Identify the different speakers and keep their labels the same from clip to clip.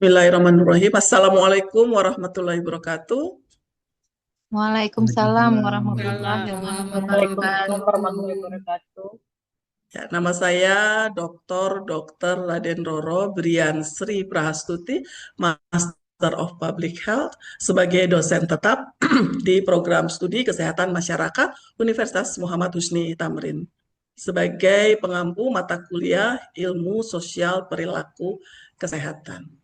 Speaker 1: Bismillahirrahmanirrahim. Assalamualaikum warahmatullahi wabarakatuh.
Speaker 2: Waalaikumsalam warahmatullahi
Speaker 3: Waalaikumsalam
Speaker 2: wabarakatuh.
Speaker 3: warahmatullahi wabarakatuh.
Speaker 1: Ya, nama saya Dr. Raden Roro Brian Sri Prahastuti, Master of Public Health, sebagai dosen tetap di program studi Kesehatan Masyarakat Universitas Muhammad Husni Tamrin, sebagai pengampu mata kuliah Ilmu Sosial Perilaku Kesehatan.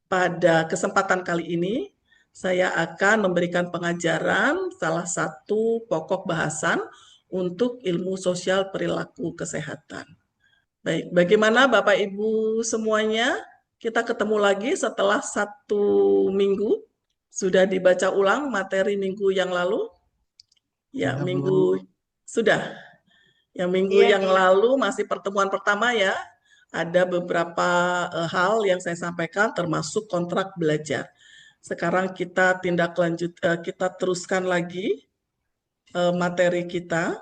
Speaker 1: Pada kesempatan kali ini, saya akan memberikan pengajaran salah satu pokok bahasan untuk ilmu sosial perilaku kesehatan. Baik, bagaimana Bapak Ibu semuanya? Kita ketemu lagi setelah 1 minggu. Sudah dibaca ulang materi minggu yang lalu? Ya, minggu sudah. Yang minggu yang lalu masih pertemuan pertama ya. Ada beberapa hal yang saya sampaikan termasuk kontrak belajar. Sekarang kita tindak lanjut, kita teruskan lagi materi kita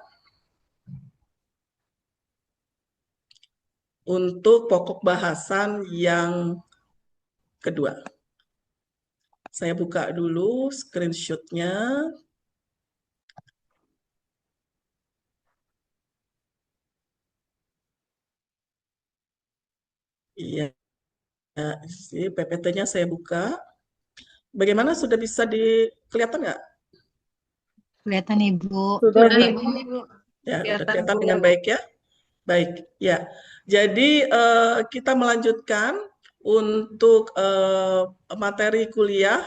Speaker 1: untuk pokok bahasan yang kedua. Saya buka dulu screenshot-nya. Iya, PPT-nya saya buka. Bagaimana, sudah bisa kelihatan nggak?
Speaker 2: Kelihatan Ibu.
Speaker 1: Sudah,
Speaker 3: Ibu.
Speaker 1: ya,
Speaker 3: Kelihatan,
Speaker 1: kelihatan
Speaker 3: Bu.
Speaker 1: dengan baik ya. Baik, ya. Jadi kita melanjutkan untuk materi kuliah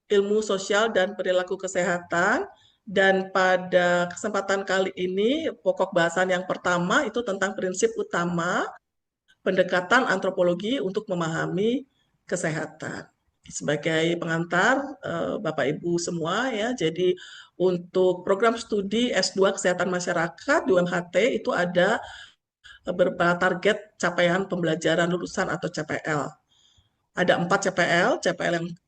Speaker 1: Ilmu Sosial dan Perilaku Kesehatan. Dan pada kesempatan kali ini, pokok bahasan yang pertama itu tentang prinsip utama pendekatan antropologi untuk memahami kesehatan. Sebagai pengantar, Bapak Ibu semua ya, jadi untuk program studi S2 Kesehatan Masyarakat di UMHT itu ada beberapa target capaian pembelajaran lulusan atau CPL. Ada 4 CPL.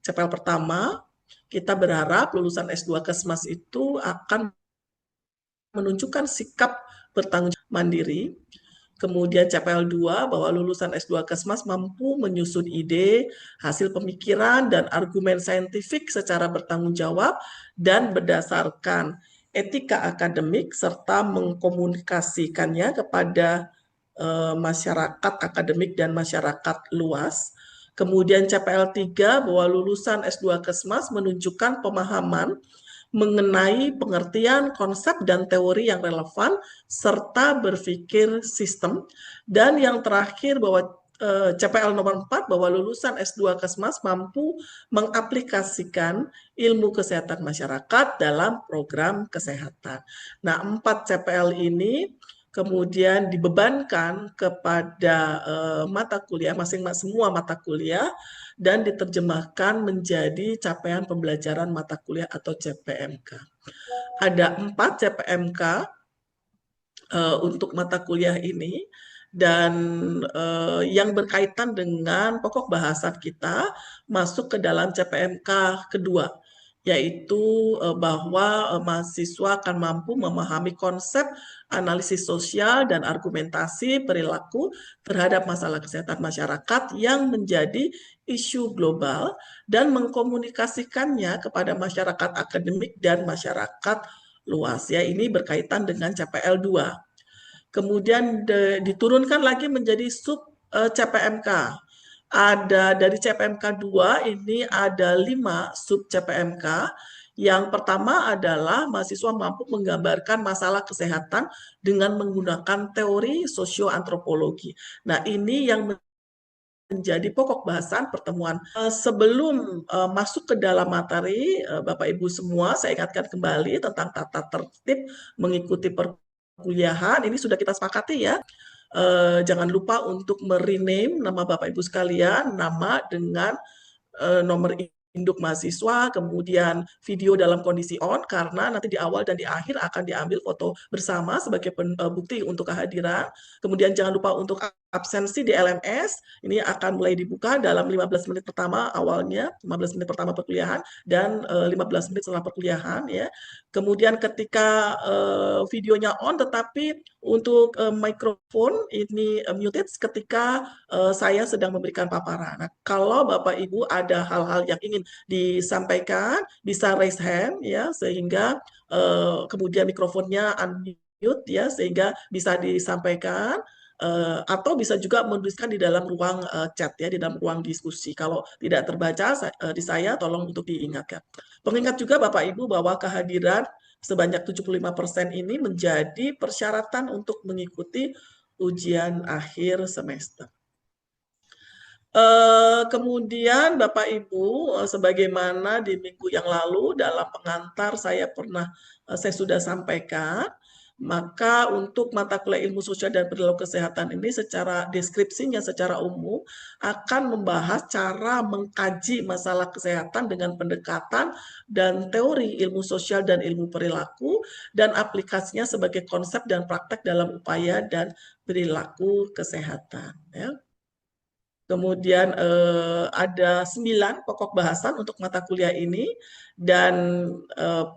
Speaker 1: CPL pertama, kita berharap lulusan S2 Kesmas itu akan menunjukkan sikap bertanggung jawab mandiri. Kemudian CPL 2, bahwa lulusan S2 Kesmas mampu menyusun ide, hasil pemikiran, dan argumen saintifik secara bertanggung jawab dan berdasarkan etika akademik, serta mengkomunikasikannya kepada masyarakat akademik dan masyarakat luas. Kemudian CPL 3, bahwa lulusan S2 Kesmas menunjukkan pemahaman mengenai pengertian konsep dan teori yang relevan serta berpikir sistem. Dan yang terakhir, bahwa CPL nomor 4, bahwa lulusan S2 Kesmas mampu mengaplikasikan ilmu kesehatan masyarakat dalam program kesehatan. Nah, 4 CPL ini kemudian dibebankan kepada mata kuliah, semua mata kuliah, dan diterjemahkan menjadi capaian pembelajaran mata kuliah atau CPMK. Ada 4 CPMK untuk mata kuliah ini, dan yang berkaitan dengan pokok bahasan kita masuk ke dalam CPMK kedua, yaitu bahwa mahasiswa akan mampu memahami konsep analisis sosial dan argumentasi perilaku terhadap masalah kesehatan masyarakat yang menjadi isu global dan mengkomunikasikannya kepada masyarakat akademik dan masyarakat luas. Ya, ini berkaitan dengan CPL 2. Kemudian diturunkan lagi menjadi sub CPMK. Ada dari CPMK 2 ini ada 5 sub CPMK. Yang pertama adalah mahasiswa mampu menggambarkan masalah kesehatan dengan menggunakan teori sosioantropologi. Nah, ini yang menjadi pokok bahasan pertemuan. Sebelum masuk ke dalam materi, Bapak Ibu semua, saya ingatkan kembali tentang tata tertib mengikuti perkuliahan. Ini sudah kita sepakati ya. Jangan lupa untuk merename nama Bapak Ibu sekalian, nama dengan nomor induk mahasiswa, kemudian video dalam kondisi on, karena nanti di awal dan di akhir akan diambil foto bersama sebagai bukti untuk kehadiran. Kemudian jangan lupa untuk absensi di LMS ini akan mulai dibuka dalam 15 menit pertama awalnya, 15 menit pertama perkuliahan dan 15 menit setelah perkuliahan ya. Kemudian ketika videonya on tetapi untuk mikrofon ini muted ketika saya sedang memberikan paparan. Nah, kalau Bapak Ibu ada hal-hal yang ingin disampaikan bisa raise hand ya sehingga kemudian mikrofonnya unmute ya sehingga bisa disampaikan. Atau bisa juga menuliskan di dalam ruang chat ya, di dalam ruang diskusi. Kalau tidak terbaca di saya tolong untuk diingatkan. Pengingat juga Bapak Ibu bahwa kehadiran sebanyak 75% ini menjadi persyaratan untuk mengikuti ujian akhir semester. Kemudian Bapak Ibu, sebagaimana di minggu yang lalu dalam pengantar saya sudah sampaikan, maka untuk mata kuliah ilmu sosial dan perilaku kesehatan ini secara deskripsinya secara umum akan membahas cara mengkaji masalah kesehatan dengan pendekatan dan teori ilmu sosial dan ilmu perilaku dan aplikasinya sebagai konsep dan praktek dalam upaya dan perilaku kesehatan. Ya. Kemudian ada 9 pokok bahasan untuk mata kuliah ini dan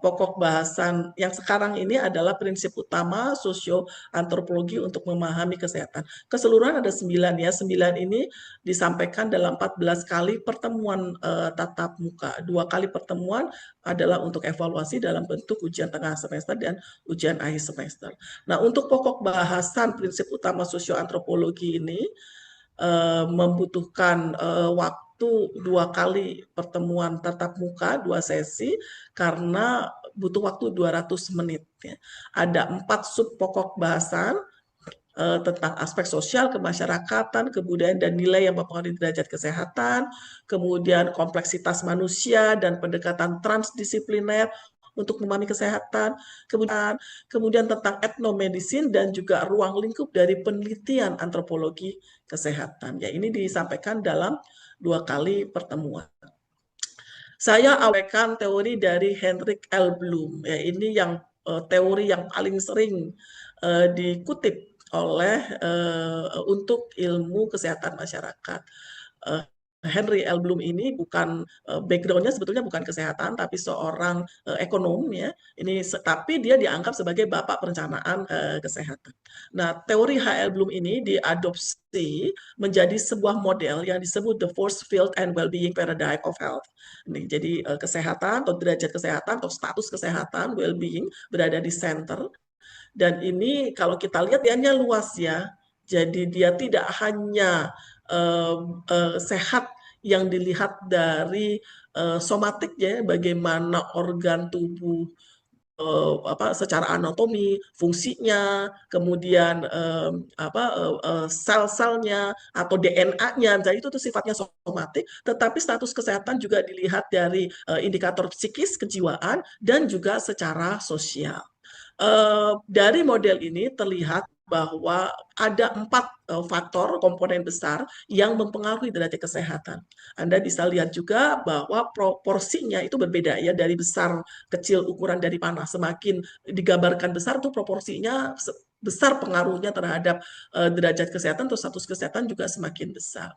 Speaker 1: pokok bahasan yang sekarang ini adalah prinsip utama sosio-antropologi untuk memahami kesehatan. Keseluruhan ada 9 ya, 9 ini disampaikan dalam 14 kali pertemuan tatap muka. 2 kali pertemuan adalah untuk evaluasi dalam bentuk ujian tengah semester dan ujian akhir semester. Nah, untuk pokok bahasan prinsip utama sosio-antropologi ini membutuhkan waktu 2 kali pertemuan tatap muka, 2 sesi, karena butuh waktu 200 menit. Ya. Ada 4 sub pokok bahasan tentang aspek sosial, kemasyarakatan, kebudayaan, dan nilai yang mempengaruhi derajat kesehatan, kemudian kompleksitas manusia dan pendekatan transdisipliner untuk memahami kesehatan, kemudian tentang etnomedicine dan juga ruang lingkup dari penelitian antropologi kesehatan. Ya, ini disampaikan dalam 2 kali pertemuan. Saya awalkan teori dari Hendrik L. Bloom. Ya, ini yang teori yang paling sering dikutip oleh untuk ilmu kesehatan masyarakat. Henry L. Bloom ini bukan background-nya sebetulnya bukan kesehatan tapi seorang ekonom ya. Tapi dia dianggap sebagai bapak perencanaan kesehatan. Nah, teori HL Bloom ini diadopsi menjadi sebuah model yang disebut the force field and well-being paradigm of health. Ini jadi kesehatan atau derajat kesehatan atau status kesehatan well-being berada di center. Dan ini kalau kita lihat dia luas ya. Jadi dia tidak hanya sehat yang dilihat dari somatik ya, bagaimana organ tubuh secara anatomi, fungsinya, kemudian sel-selnya atau DNA-nya, jadi itu tuh sifatnya somatik, tetapi status kesehatan juga dilihat dari indikator psikis, kejiwaan, dan juga secara sosial. Dari model ini terlihat bahwa ada 4 faktor komponen besar yang mempengaruhi derajat kesehatan. Anda bisa lihat juga bahwa proporsinya itu berbeda ya dari besar kecil ukuran dari panah. Semakin digambarkan besar itu proporsinya besar pengaruhnya terhadap derajat kesehatan atau status kesehatan juga semakin besar.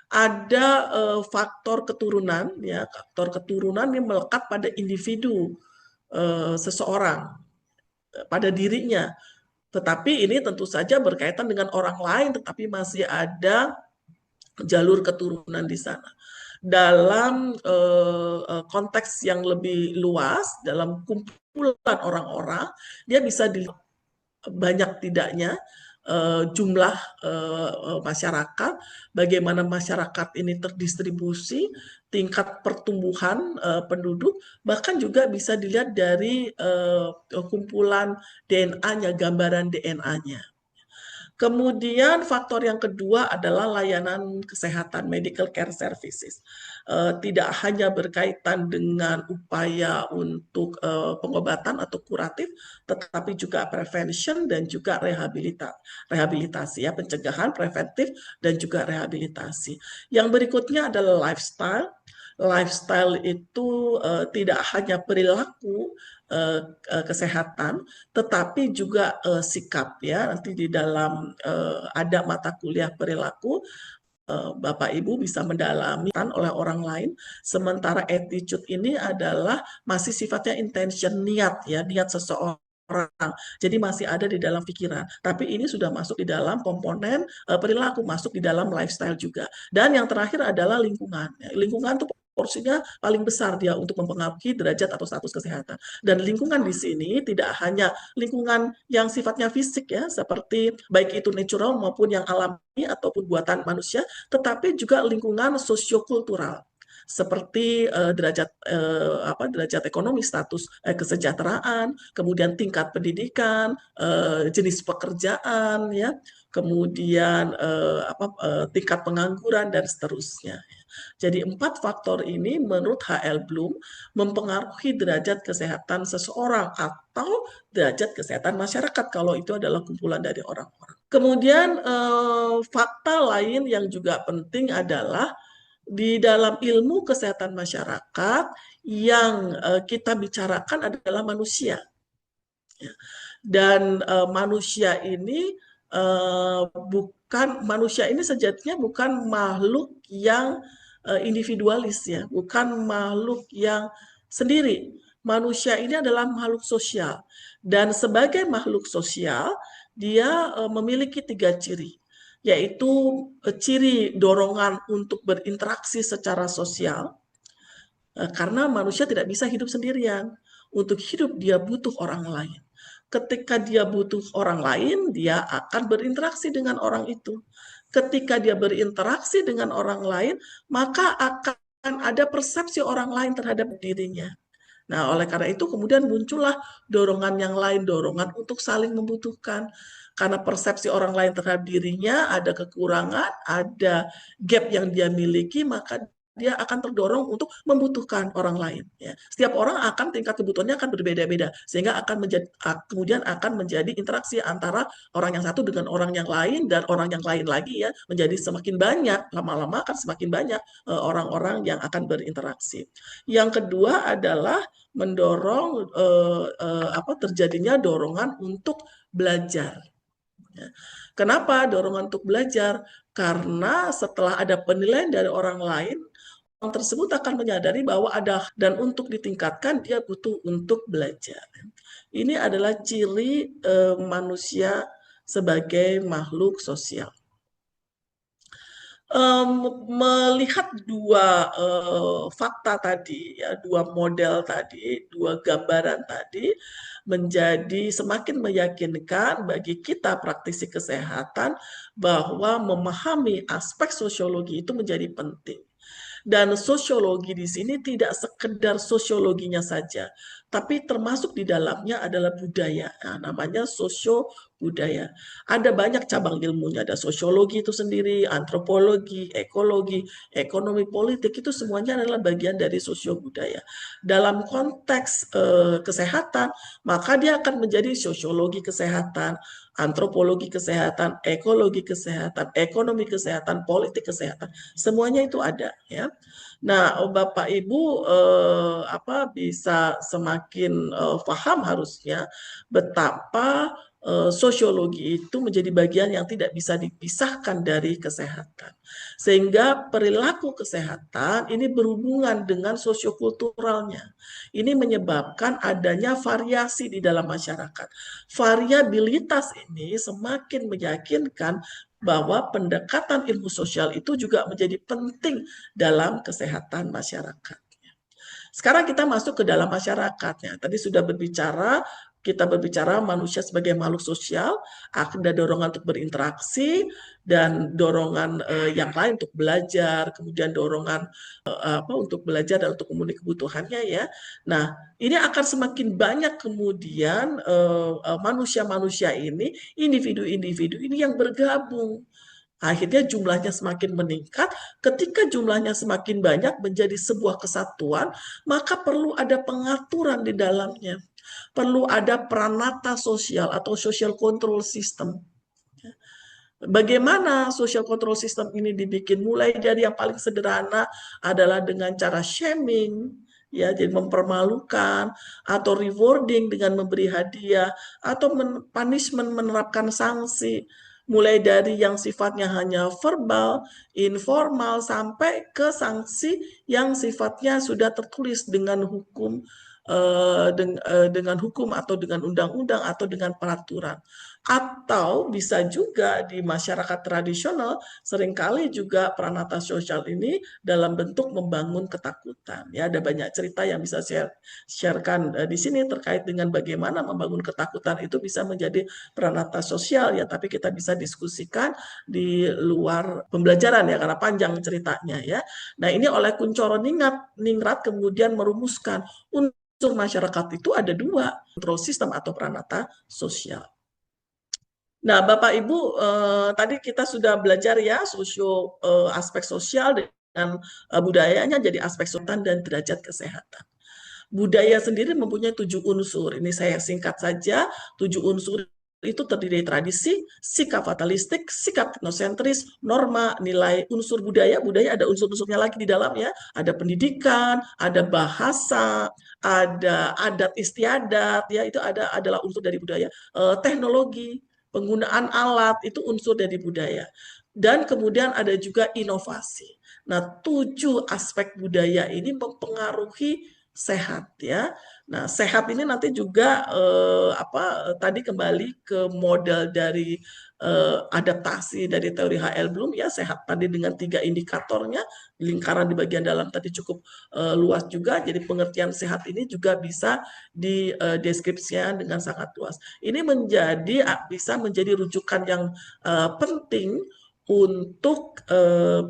Speaker 1: Ada faktor keturunan ya, faktor keturunan yang melekat pada individu seseorang pada dirinya. Tetapi ini tentu saja berkaitan dengan orang lain, tetapi masih ada jalur keturunan di sana. Dalam konteks yang lebih luas, dalam kumpulan orang-orang, dia bisa dilihat banyak tidaknya jumlah masyarakat, bagaimana masyarakat ini terdistribusi, tingkat pertumbuhan penduduk, bahkan juga bisa dilihat dari kumpulan DNA-nya, gambaran DNA-nya. Kemudian faktor yang kedua adalah layanan kesehatan, medical care services. Tidak hanya berkaitan dengan upaya untuk pengobatan atau kuratif, tetapi juga prevention dan juga rehabilitasi, ya, pencegahan, preventif, dan juga rehabilitasi. Yang berikutnya adalah lifestyle. Lifestyle itu tidak hanya perilaku, kesehatan, tetapi juga sikap ya. Nanti di dalam ada mata kuliah perilaku, Bapak Ibu bisa mendalami oleh orang lain, sementara attitude ini adalah masih sifatnya intention, niat ya, niat seseorang. Jadi masih ada di dalam pikiran. Tapi ini sudah masuk di dalam komponen perilaku, masuk di dalam lifestyle juga. Dan yang terakhir adalah lingkungan. Lingkungan itu porsinya paling besar dia untuk mempengaruhi derajat atau status kesehatan. Dan lingkungan di sini tidak hanya lingkungan yang sifatnya fisik ya, seperti baik itu natural maupun yang alami ataupun buatan manusia, tetapi juga lingkungan sosiokultural seperti derajat ekonomi, status kesejahteraan, kemudian tingkat pendidikan, jenis pekerjaan, ya, kemudian tingkat pengangguran dan seterusnya. Jadi 4 faktor ini menurut H.L. Bloom mempengaruhi derajat kesehatan seseorang atau derajat kesehatan masyarakat kalau itu adalah kumpulan dari orang-orang. Kemudian fakta lain yang juga penting adalah di dalam ilmu kesehatan masyarakat yang kita bicarakan adalah manusia. Dan manusia ini sejatinya bukan makhluk yang individualis ya, bukan makhluk yang sendiri. Manusia ini adalah makhluk sosial dan sebagai makhluk sosial dia memiliki 3 ciri, yaitu ciri dorongan untuk berinteraksi secara sosial, karena manusia tidak bisa hidup sendirian. Untuk hidup dia butuh orang lain. Ketika dia butuh orang lain, dia akan berinteraksi dengan orang itu. Ketika dia berinteraksi dengan orang lain, maka akan ada persepsi orang lain terhadap dirinya. Nah, oleh karena itu kemudian muncullah dorongan yang lain, dorongan untuk saling membutuhkan. Karena persepsi orang lain terhadap dirinya ada kekurangan, ada gap yang dia miliki, maka dia akan terdorong untuk membutuhkan orang lain. Ya. Setiap orang akan tingkat kebutuhannya akan berbeda-beda, sehingga kemudian akan menjadi interaksi antara orang yang satu dengan orang yang lain dan orang yang lain lagi ya, menjadi semakin banyak, lama-lama akan semakin banyak orang-orang yang akan berinteraksi. Yang kedua adalah mendorong terjadinya dorongan untuk belajar. Kenapa dorongan untuk belajar? Karena setelah ada penilaian dari orang lain, orang tersebut akan menyadari bahwa ada dan untuk ditingkatkan dia butuh untuk belajar. Ini adalah ciri manusia sebagai makhluk sosial. Melihat 2 fakta tadi, ya, 2 model tadi, 2 gambaran tadi, menjadi semakin meyakinkan bagi kita praktisi kesehatan bahwa memahami aspek sosiologi itu menjadi penting. Dan sosiologi di sini tidak sekedar sosiologinya saja, tapi termasuk di dalamnya adalah budaya. Nah, namanya sosio budaya. Ada banyak cabang ilmunya, ada sosiologi itu sendiri, antropologi, ekologi, ekonomi politik, itu semuanya adalah bagian dari sosio budaya. Dalam konteks kesehatan, maka dia akan menjadi sosiologi kesehatan, antropologi kesehatan, ekologi kesehatan, ekonomi kesehatan, politik kesehatan. Semuanya itu ada ya. Nah, Bapak Ibu bisa semakin paham harusnya betapa sosiologi itu menjadi bagian yang tidak bisa dipisahkan dari kesehatan. Sehingga perilaku kesehatan ini berhubungan dengan sosiokulturalnya. Ini menyebabkan adanya variasi di dalam masyarakat. Variabilitas ini semakin meyakinkan bahwa pendekatan ilmu sosial itu juga menjadi penting dalam kesehatan masyarakat. Sekarang kita masuk ke dalam masyarakatnya. Tadi sudah kita berbicara manusia sebagai makhluk sosial, ada dorongan untuk berinteraksi dan dorongan yang lain untuk belajar, kemudian dorongan untuk belajar dan untuk memenuhi kebutuhannya ya. Nah, ini akan semakin banyak kemudian manusia-manusia ini, individu-individu ini yang bergabung. Akhirnya jumlahnya semakin meningkat. Ketika jumlahnya semakin banyak menjadi sebuah kesatuan, maka perlu ada pengaturan di dalamnya. Perlu ada pranata sosial atau social control system. Bagaimana social control system ini dibikin? Mulai dari yang paling sederhana adalah dengan cara shaming, ya, jadi mempermalukan atau rewarding dengan memberi hadiah atau punishment menerapkan sanksi mulai dari yang sifatnya hanya verbal, informal sampai ke sanksi yang sifatnya sudah tertulis dengan hukum dengan hukum atau dengan undang-undang atau dengan peraturan. Atau bisa juga di masyarakat tradisional seringkali juga peranata sosial ini dalam bentuk membangun ketakutan. Ya, ada banyak cerita yang bisa sharekan di sini terkait dengan bagaimana membangun ketakutan itu bisa menjadi peranata sosial ya, tapi kita bisa diskusikan di luar pembelajaran ya karena panjang ceritanya ya. Nah, ini oleh Kuncoro Ningrat kemudian merumuskan unsur masyarakat itu ada dua, kontrol sistem atau peranata sosial. Nah, Bapak Ibu, tadi kita sudah belajar ya aspek sosial dengan budayanya jadi aspek sultan dan derajat kesehatan. Budaya sendiri mempunyai 7 unsur. Ini saya singkat saja. 7 unsur itu terdiri dari tradisi, sikap fatalistik, sikap etnosentris, norma, nilai. Unsur budaya ada unsur-unsurnya lagi di dalamnya. Ada pendidikan, ada bahasa, ada adat istiadat, ya itu adalah unsur dari budaya. Teknologi, penggunaan alat itu unsur dari budaya. Dan kemudian ada juga inovasi. Nah, 7 aspek budaya ini mempengaruhi sehat ya. Nah, sehat ini nanti juga tadi kembali ke model dari adaptasi dari teori H.L. Bloom ya, sehat tadi dengan 3 indikatornya, lingkaran di bagian dalam tadi cukup luas juga. Jadi pengertian sehat ini juga bisa dideskripsikan dengan sangat luas. Ini bisa menjadi rujukan yang penting untuk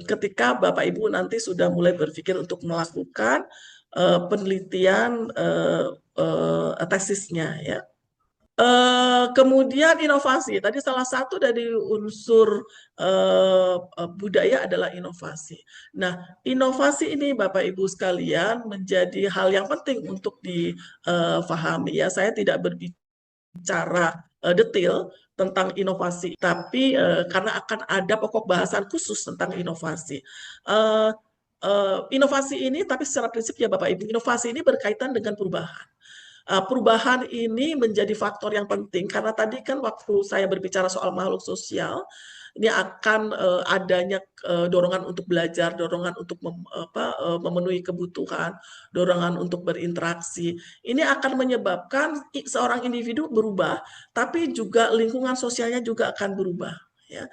Speaker 1: ketika Bapak Ibu nanti sudah mulai berpikir untuk melakukan penelitian tesisnya ya. Kemudian inovasi. Tadi salah satu dari unsur budaya adalah inovasi. Nah, inovasi ini Bapak Ibu sekalian menjadi hal yang penting untuk difahami ya. Saya tidak berbicara detail tentang inovasi, tapi karena akan ada pokok bahasan khusus tentang inovasi. Inovasi ini, tapi secara prinsip ya Bapak Ibu, inovasi ini berkaitan dengan perubahan. Perubahan ini menjadi faktor yang penting karena tadi kan waktu saya berbicara soal makhluk sosial, ini akan adanya dorongan untuk belajar, dorongan untuk memenuhi kebutuhan, dorongan untuk berinteraksi. Ini akan menyebabkan seorang individu berubah, tapi juga lingkungan sosialnya juga akan berubah. Ya.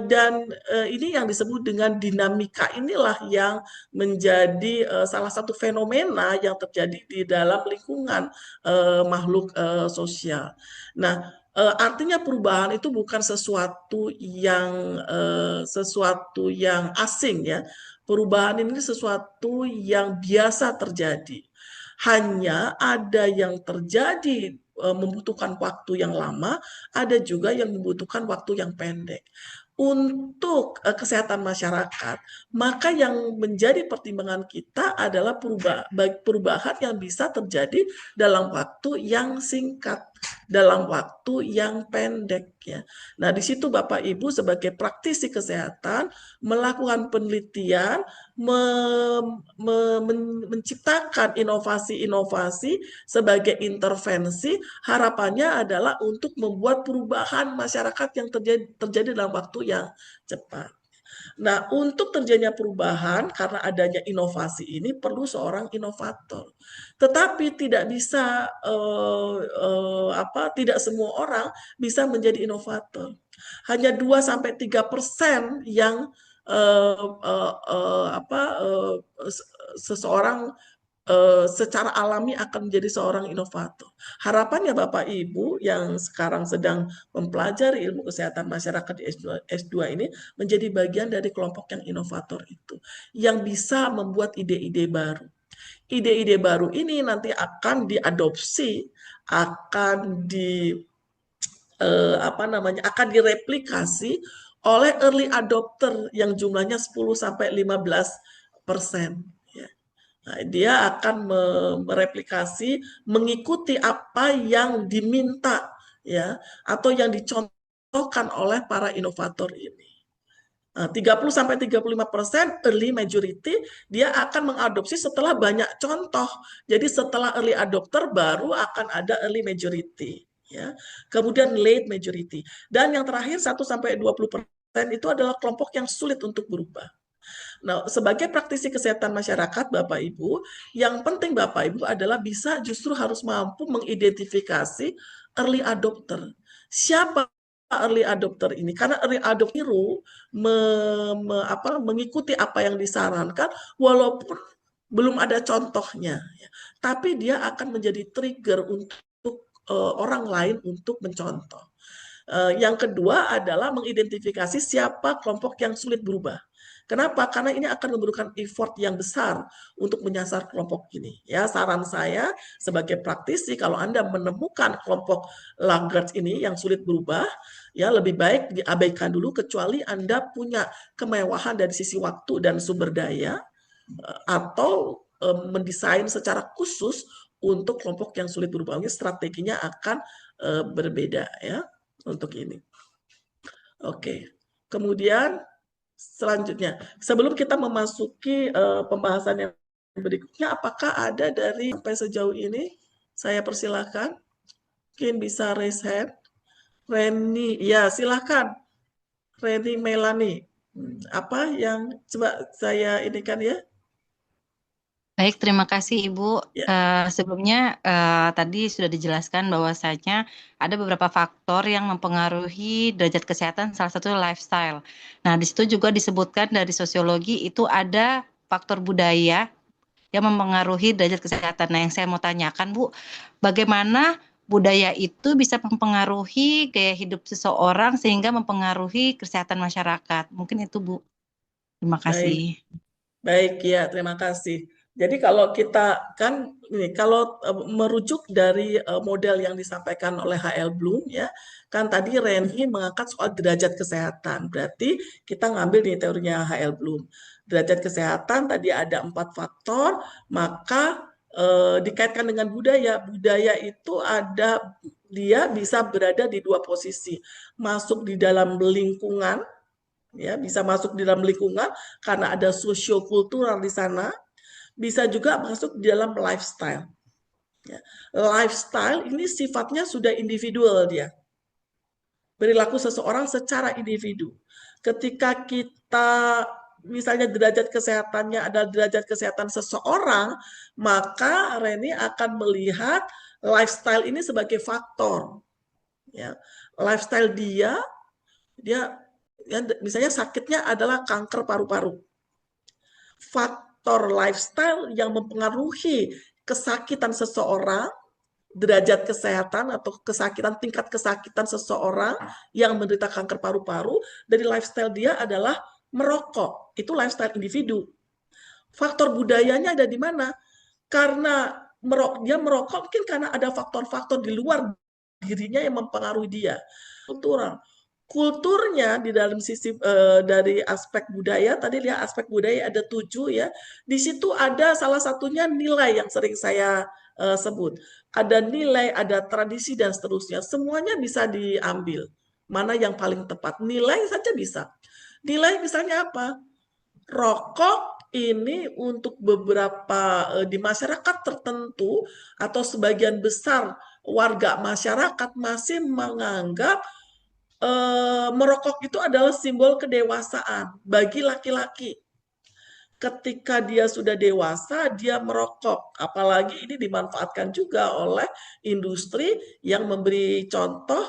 Speaker 1: Dan ini yang disebut dengan dinamika inilah yang menjadi salah satu fenomena yang terjadi di dalam lingkungan makhluk sosial. Nah, artinya perubahan itu bukan sesuatu yang asing ya. Perubahan ini sesuatu yang biasa terjadi. Hanya ada yang terjadi membutuhkan waktu yang lama, ada juga yang membutuhkan waktu yang pendek. Untuk kesehatan masyarakat, maka yang menjadi pertimbangan kita adalah perubahan yang bisa terjadi dalam waktu yang singkat, dalam waktu yang pendek ya. Nah, di situ Bapak Ibu sebagai praktisi kesehatan melakukan penelitian, menciptakan inovasi-inovasi sebagai intervensi, harapannya adalah untuk membuat perubahan masyarakat yang terjadi dalam waktu yang cepat. Nah, untuk terjadinya perubahan karena adanya inovasi ini perlu seorang inovator. Tetapi tidak semua orang bisa menjadi inovator. Hanya 2-3% yang seseorang secara alami akan menjadi seorang inovator. Harapannya Bapak Ibu yang sekarang sedang mempelajari ilmu kesehatan masyarakat di S2 ini menjadi bagian dari kelompok yang inovator itu, yang bisa membuat ide-ide baru. Ide-ide baru ini nanti akan diadopsi, akan akan direplikasi oleh early adopter yang jumlahnya 10-15%. Nah, dia akan mereplikasi, mengikuti apa yang diminta ya atau yang dicontohkan oleh para inovator ini. 30-35% early majority, dia akan mengadopsi setelah banyak contoh. Jadi setelah early adopter baru akan ada early majority. Ya. Kemudian late majority. Dan yang terakhir 1-20% itu adalah kelompok yang sulit untuk berubah. Nah, sebagai praktisi kesehatan masyarakat, Bapak Ibu, yang penting Bapak Ibu adalah bisa justru harus mampu mengidentifikasi early adopter. Siapa early adopter ini? Karena early adopter itu mengikuti apa yang disarankan, walaupun belum ada contohnya, ya. Tapi dia akan menjadi trigger untuk orang lain untuk mencontoh. Yang kedua adalah mengidentifikasi siapa kelompok yang sulit berubah. Kenapa? Karena ini akan memerlukan effort yang besar untuk menyasar kelompok ini. Ya, saran saya sebagai praktisi, kalau Anda menemukan kelompok laggard ini yang sulit berubah, ya lebih baik diabaikan dulu kecuali Anda punya kemewahan dari sisi waktu dan sumber daya, atau mendesain secara khusus untuk kelompok yang sulit berubah. Ini strateginya akan berbeda ya untuk ini. Oke. Kemudian selanjutnya, sebelum kita memasuki pembahasan yang berikutnya, apakah ada dari sampai sejauh ini? Saya persilahkan. Mungkin bisa raise hand. Reni, ya silakan. Reni Melani. Apa yang coba saya ini kan ya?
Speaker 2: Baik, terima kasih Ibu.
Speaker 1: Ya,
Speaker 2: Sebelumnya tadi sudah dijelaskan bahwasanya ada beberapa faktor yang mempengaruhi derajat kesehatan, salah satu lifestyle. Nah, di situ juga disebutkan dari sosiologi itu ada faktor budaya yang mempengaruhi derajat kesehatan. Nah, yang saya mau tanyakan, Bu, bagaimana budaya itu bisa mempengaruhi gaya hidup seseorang sehingga mempengaruhi kesehatan masyarakat? Mungkin itu, Bu. Terima
Speaker 1: baik.
Speaker 2: kasih.
Speaker 1: Baik, ya, terima kasih. Jadi kalau kita kan ini kalau merujuk dari model yang disampaikan oleh HL Bloom ya, kan tadi Reni mengangkat soal derajat kesehatan. Berarti kita ngambil nih teorinya HL Bloom. Derajat kesehatan tadi ada 4 faktor, maka dikaitkan dengan budaya. Budaya itu ada dia bisa berada di 2 posisi. Masuk di dalam lingkungan, ya bisa masuk di dalam lingkungan karena ada sosiokultural di sana, bisa juga masuk di dalam lifestyle. Ya. Lifestyle ini sifatnya sudah individual dia, perilaku seseorang secara individu. Ketika kita misalnya derajat kesehatannya adalah derajat kesehatan seseorang, maka Reni akan melihat lifestyle ini sebagai faktor. Ya. Lifestyle dia ya, misalnya sakitnya adalah kanker paru-paru. Faktor lifestyle yang mempengaruhi kesakitan seseorang, derajat kesehatan atau kesakitan, tingkat kesakitan seseorang yang menderita kanker paru-paru dari lifestyle dia adalah merokok. Itu lifestyle individu. Faktor budayanya ada di mana? Karena dia merokok mungkin karena ada faktor-faktor di luar dirinya yang mempengaruhi dia. Kulturnya di dalam sisi dari aspek budaya, tadi lihat aspek budaya ada 7 ya. Di situ ada salah satunya nilai yang sering saya sebut. Ada nilai, ada tradisi dan seterusnya. Semuanya bisa diambil. Mana yang paling tepat? Nilai saja bisa. Nilai misalnya apa? Rokok ini untuk beberapa di masyarakat tertentu atau sebagian besar warga masyarakat masih menganggap merokok itu adalah simbol kedewasaan bagi laki-laki. Ketika dia sudah dewasa, dia merokok. Apalagi ini dimanfaatkan juga oleh industri yang memberi contoh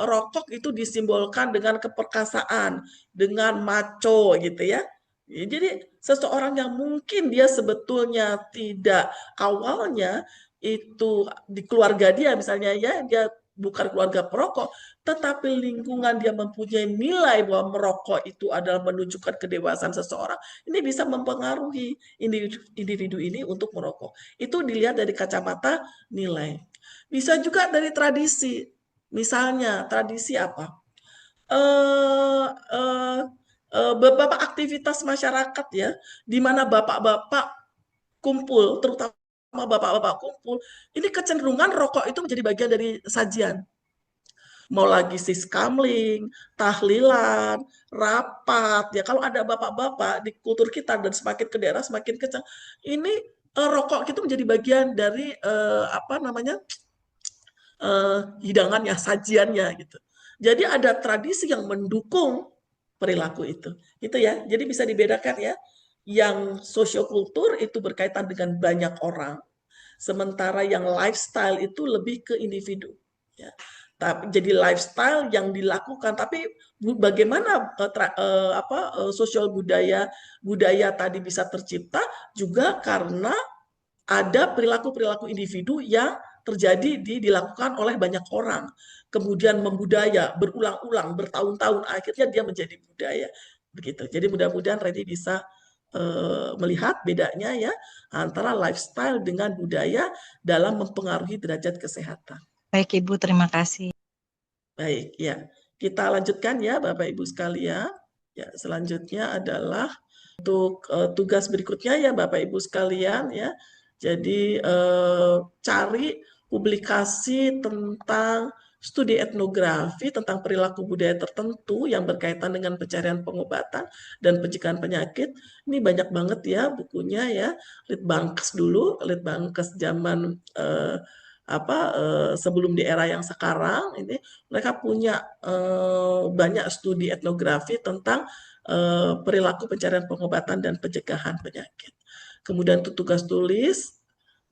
Speaker 1: rokok itu disimbolkan dengan keperkasaan, dengan macho gitu ya. Jadi seseorang yang mungkin dia sebetulnya tidak awalnya itu di keluarga dia misalnya ya dia bukan keluarga perokok, tetapi lingkungan dia mempunyai nilai bahwa merokok itu adalah menunjukkan kedewasaan seseorang, ini bisa mempengaruhi individu ini untuk merokok. Itu dilihat dari kacamata nilai. Bisa juga dari tradisi. Misalnya, tradisi apa? Beberapa aktivitas masyarakat ya, di mana bapak-bapak kumpul, terutama bapak-bapak kumpul, ini kecenderungan rokok itu menjadi bagian dari sajian. Mau lagi siskamling, tahlilan, rapat, ya kalau ada bapak-bapak di kultur kita dan semakin ke daerah semakin kencang, ini rokok itu menjadi bagian dari apa namanya hidangannya, sajiannya gitu. Jadi ada tradisi yang mendukung perilaku itu. Itu ya. Jadi bisa dibedakan ya. Yang sosiokultur itu berkaitan dengan banyak orang, sementara yang lifestyle itu lebih ke individu. Ya. Tapi jadi lifestyle yang dilakukan, tapi bagaimana sosial budaya budaya tadi bisa tercipta juga karena ada perilaku-perilaku individu yang terjadi dilakukan oleh banyak orang. Kemudian membudaya berulang-ulang bertahun-tahun akhirnya dia menjadi budaya. Begitu. Jadi mudah-mudahan Reni bisa melihat bedanya ya antara lifestyle dengan budaya dalam mempengaruhi derajat kesehatan.
Speaker 2: Baik Ibu, terima kasih.
Speaker 1: Baik, ya. Kita lanjutkan ya Bapak Ibu sekalian. Ya, selanjutnya adalah untuk tugas berikutnya ya Bapak Ibu sekalian ya. Jadi cari publikasi tentang studi etnografi tentang perilaku budaya tertentu yang berkaitan dengan pencarian pengobatan dan pencegahan penyakit. Ini banyak banget ya bukunya ya. Litbangkes dulu, Litbangkes zaman sebelum di era yang sekarang ini mereka punya banyak studi etnografi tentang perilaku pencarian pengobatan dan pencegahan penyakit. Kemudian untuk tugas tulis,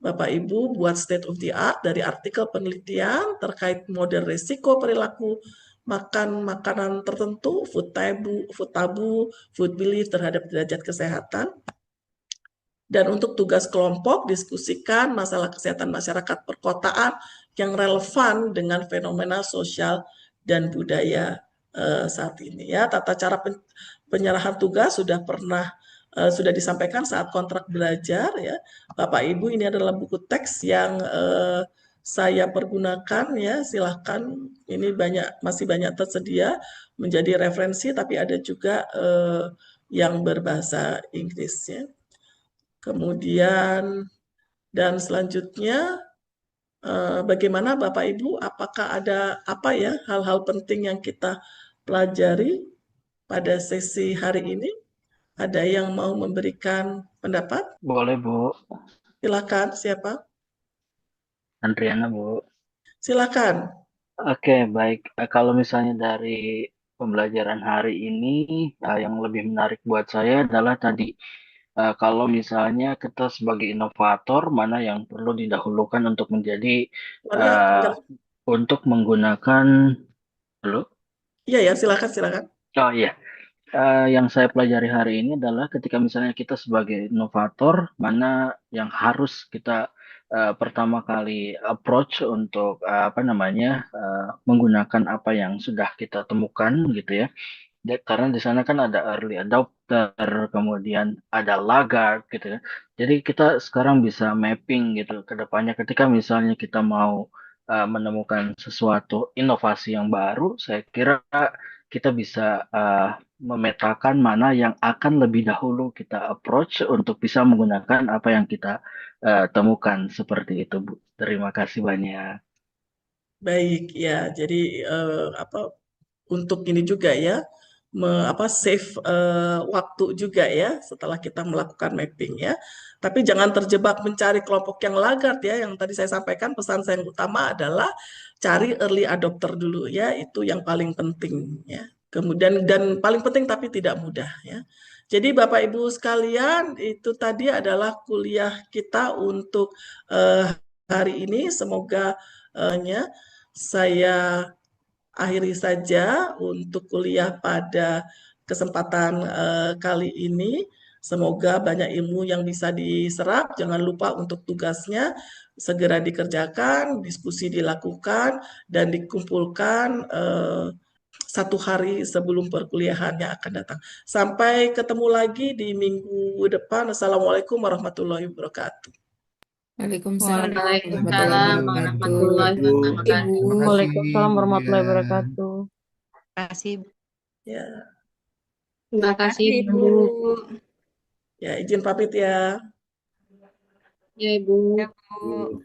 Speaker 1: Bapak Ibu buat state of the art dari artikel penelitian terkait model risiko perilaku makan makanan tertentu, food tabu, food belief terhadap derajat kesehatan. Dan untuk tugas kelompok, diskusikan masalah kesehatan masyarakat perkotaan yang relevan dengan fenomena sosial dan budaya saat ini. Ya, tata cara penyerahan tugas sudah disampaikan saat kontrak belajar ya. Bapak Ibu, ini adalah buku teks yang saya pergunakan ya. Silahkan, ini masih banyak tersedia menjadi referensi, tapi ada juga yang berbahasa Inggris ya. Kemudian dan selanjutnya bagaimana Bapak Ibu, apakah ada apa ya hal-hal penting yang kita pelajari pada sesi hari ini? Ada yang mau memberikan pendapat?
Speaker 3: Boleh, Bu.
Speaker 1: Silakan, siapa?
Speaker 3: Andriana, Bu.
Speaker 1: Silakan.
Speaker 3: Oke, baik. Kalau misalnya dari pembelajaran hari ini, yang lebih menarik buat saya adalah tadi, kalau misalnya kita sebagai inovator, mana yang perlu didahulukan untuk menjadi,
Speaker 1: Suaranya
Speaker 3: uh,
Speaker 1: kencang.
Speaker 3: untuk menggunakan, halo?
Speaker 1: Iya ya, silakan, silakan.
Speaker 3: Oh iya. Yang saya pelajari hari ini adalah ketika misalnya kita sebagai inovator, mana yang harus kita pertama kali approach untuk apa namanya menggunakan apa yang sudah kita temukan gitu ya. Karena di sana kan ada early adopter, kemudian ada laggard gitu ya. Jadi kita sekarang bisa mapping gitu ke depannya ketika misalnya kita mau menemukan sesuatu inovasi yang baru, saya kira kita bisa memetakan mana yang akan lebih dahulu kita approach untuk bisa menggunakan apa yang kita temukan seperti itu, Bu. Terima kasih banyak.
Speaker 1: Baik ya, jadi untuk ini juga ya, save waktu juga ya setelah kita melakukan mapping ya. Tapi jangan terjebak mencari kelompok yang laggard ya. Yang tadi saya sampaikan pesan saya yang utama adalah cari early adopter dulu ya, itu yang paling penting ya. Kemudian dan paling penting tapi tidak mudah ya. Jadi Bapak Ibu sekalian, itu tadi adalah kuliah kita untuk hari ini. Semoga saya akhiri saja untuk kuliah pada kesempatan kali ini. Semoga banyak ilmu yang bisa diserap. Jangan lupa untuk tugasnya segera dikerjakan, diskusi dilakukan, dan dikumpulkan satu hari sebelum perkuliahan yang akan datang. Sampai ketemu lagi di minggu depan. Assalamualaikum warahmatullahi wabarakatuh.
Speaker 4: Waalaikumsalam warahmatullahi
Speaker 5: Waalaikumsalam
Speaker 4: wabarakatuh.
Speaker 5: warahmatullahi wabarakatuh.
Speaker 4: Ibu.
Speaker 5: Terima kasih
Speaker 6: Waalaikumsalam warahmatullahi
Speaker 5: ya.
Speaker 6: wabarakatuh.
Speaker 2: Terima kasih.
Speaker 1: Ya,
Speaker 4: Terima kasih,
Speaker 5: Ibu.
Speaker 4: Bu.
Speaker 1: ya izin pamit ya.
Speaker 4: Ya, Ibu.
Speaker 5: Bu.